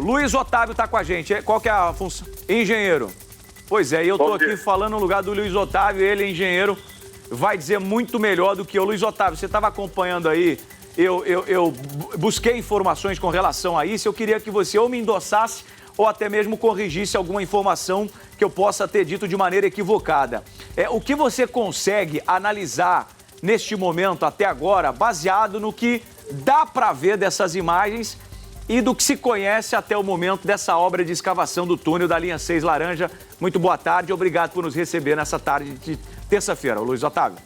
Luiz Otávio está com a gente. Qual que é a função? Engenheiro. Pois é, e eu estou aqui falando no lugar do Luiz Otávio, ele é engenheiro, vai dizer muito melhor do que eu. Luiz Otávio, você estava acompanhando aí, eu busquei informações com relação a isso, eu queria que você ou me endossasse ou até mesmo corrigisse alguma informação que eu possa ter dito de maneira equivocada. O que você consegue analisar neste momento, até agora, baseado no que dá para ver dessas imagens e do que se conhece até o momento dessa obra de escavação do túnel da linha 6 Laranja? Muito boa tarde, obrigado por nos receber nessa tarde de terça-feira. Luiz Otávio.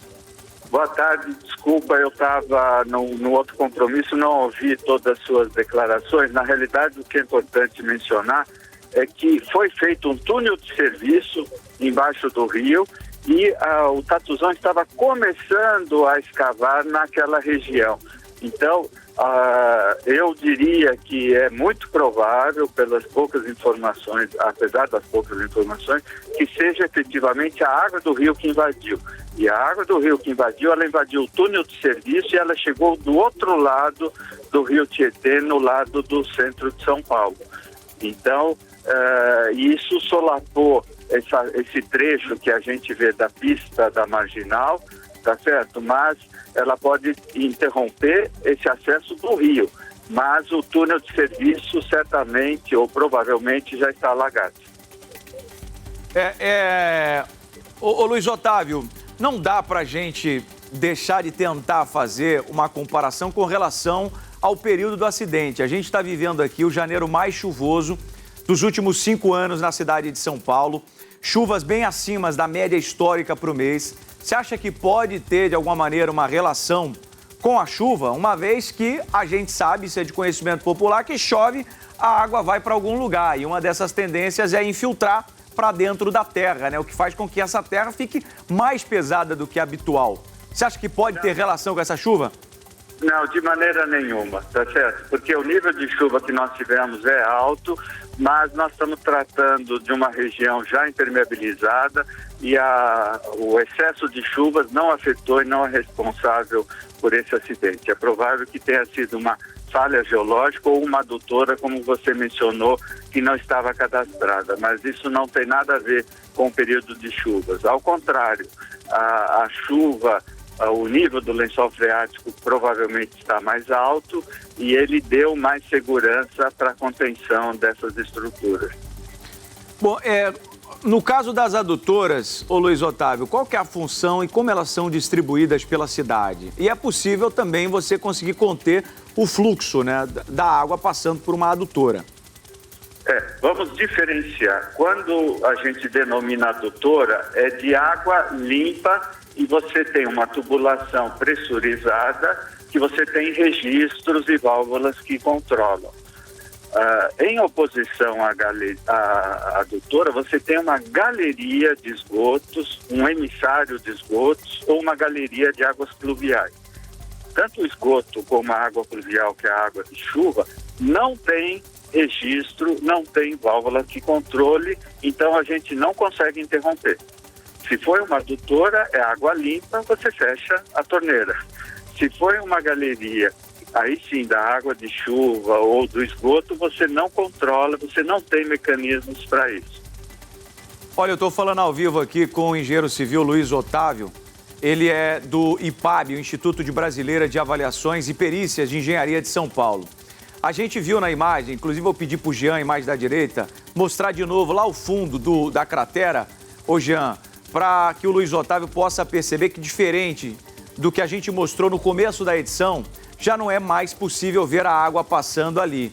Boa tarde, desculpa, eu estava no outro compromisso, não ouvi todas as suas declarações. Na realidade, o que é importante mencionar é que foi feito um túnel de serviço embaixo do rio e o Tatuzão estava começando a escavar naquela região. Então, eu diria que é muito provável, pelas poucas informações, apesar das poucas informações, que seja efetivamente a água do rio que invadiu. E a água do rio que invadiu, ela invadiu o túnel de serviço e ela chegou do outro lado do rio Tietê, no lado do centro de São Paulo. Então, isso solapou esse trecho que a gente vê da pista da Marginal, tá certo? Mas ela pode interromper esse acesso do rio, mas o túnel de serviço certamente ou provavelmente já está alagado. Ô Luiz Otávio, não dá para a gente deixar de tentar fazer uma comparação com relação ao período do acidente. A gente está vivendo aqui o janeiro mais chuvoso dos últimos 5 anos na cidade de São Paulo, chuvas bem acima da média histórica para o mês. Você acha que pode ter, de alguma maneira, uma relação com a chuva, uma vez que a gente sabe, isso é de conhecimento popular, que chove, a água vai para algum lugar. E uma dessas tendências é infiltrar para dentro da terra, né? O que faz com que essa terra fique mais pesada do que habitual. Você acha que pode ter relação com essa chuva? Não, de maneira nenhuma, tá certo? Porque o nível de chuva que nós tivemos é alto, mas nós estamos tratando de uma região já impermeabilizada e o excesso de chuvas não afetou e não é responsável por esse acidente. É provável que tenha sido uma falha geológica ou uma adutora, como você mencionou, que não estava cadastrada, mas isso não tem nada a ver com o período de chuvas. Ao contrário, a chuva, o nível do lençol freático provavelmente está mais alto e ele deu mais segurança para a contenção dessas estruturas. Bom, no caso das adutoras, ô Luiz Otávio, qual que é a função e como elas são distribuídas pela cidade? E é possível também você conseguir conter o fluxo, né, da água passando por uma adutora? Vamos diferenciar. Quando a gente denomina adutora, é de água limpa e você tem uma tubulação pressurizada que você tem registros e válvulas que controlam. Em oposição à adutora, você tem uma galeria de esgotos, um emissário de esgotos ou uma galeria de águas pluviais. Tanto o esgoto como a água pluvial, que é a água de chuva, não tem registro, não tem válvula que controle, então a gente não consegue interromper. Se for uma adutora, é água limpa, você fecha a torneira. Se for uma galeria, aí sim, da água de chuva ou do esgoto, você não controla, você não tem mecanismos para isso. Olha, eu estou falando ao vivo aqui com o engenheiro civil Luiz Otávio. Ele é do IPAB, o Instituto de Brasileira de Avaliações e Perícias de Engenharia de São Paulo. A gente viu na imagem, inclusive eu pedi para o Jean, imagem da direita, mostrar de novo lá o fundo da cratera, ô Jean, para que o Luiz Otávio possa perceber que, diferente do que a gente mostrou no começo da edição, já não é mais possível ver a água passando ali.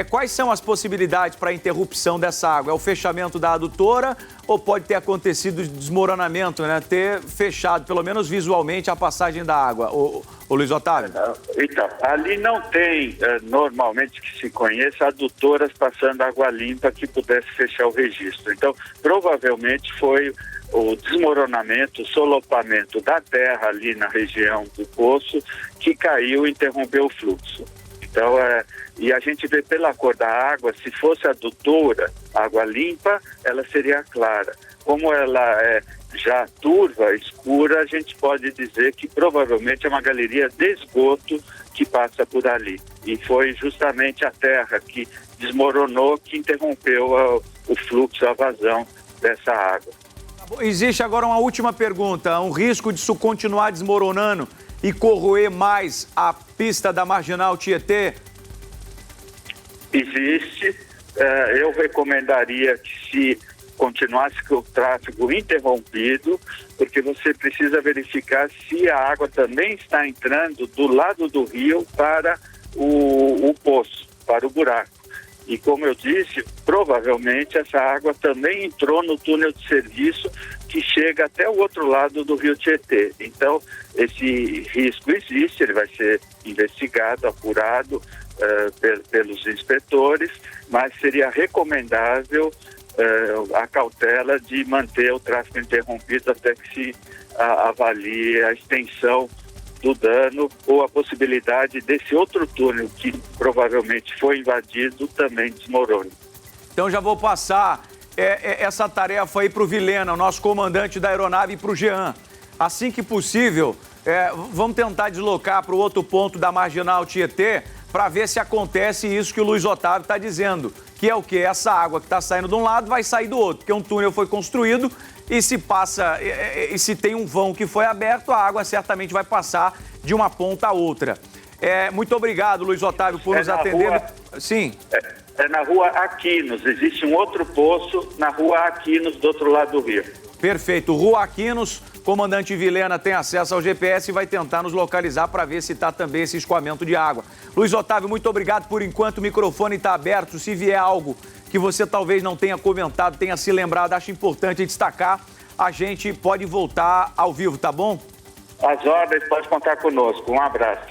Quais são as possibilidades para a interrupção dessa água? É o fechamento da adutora ou pode ter acontecido desmoronamento, né? Ter fechado, pelo menos visualmente, a passagem da água, ô Luiz Otávio? Então, ali não tem, normalmente que se conheça, adutoras passando água limpa que pudesse fechar o registro. Então, provavelmente foi o desmoronamento, o solopamento da terra ali na região do poço que caiu e interrompeu o fluxo. Então, e a gente vê pela cor da água, se fosse adutora, água limpa, ela seria clara. Como ela é já turva, escura, a gente pode dizer que provavelmente é uma galeria de esgoto que passa por ali. E foi justamente a terra que desmoronou que interrompeu o fluxo, a vazão dessa água. Existe agora uma última pergunta. Um risco disso continuar desmoronando e corroer mais a pista da Marginal Tietê? Existe. Eu recomendaria que se continuasse com o tráfego interrompido, porque você precisa verificar se a água também está entrando do lado do rio para o poço, para o buraco. E como eu disse, provavelmente essa água também entrou no túnel de serviço que chega até o outro lado do rio Tietê. Então, esse risco existe, ele vai ser investigado, apurado pelos inspetores, mas seria recomendável a cautela de manter o tráfego interrompido até que se avalie a extensão do dano ou a possibilidade desse outro túnel que provavelmente foi invadido também desmorone. Então já vou passar essa tarefa aí para o Vilhena, o nosso comandante da aeronave, e para o Jean. Assim que possível, vamos tentar deslocar para o outro ponto da Marginal Tietê para ver se acontece isso que o Luiz Otávio está dizendo, que é o quê? Essa água que está saindo de um lado vai sair do outro, porque um túnel foi construído e se passa, e se tem um vão que foi aberto, a água certamente vai passar de uma ponta a outra. Muito obrigado, Luiz Otávio, por nos atender. Sim. É na rua Aquinos, existe um outro poço na rua Aquinos, do outro lado do rio. Perfeito. Rua Aquinos, comandante Vilhena tem acesso ao GPS e vai tentar nos localizar para ver se está também esse escoamento de água. Luiz Otávio, muito obrigado por enquanto, o microfone está aberto. Se vier algo que você talvez não tenha comentado, tenha se lembrado, acho importante destacar, a gente pode voltar ao vivo, tá bom? As ordens, pode contar conosco. Um abraço.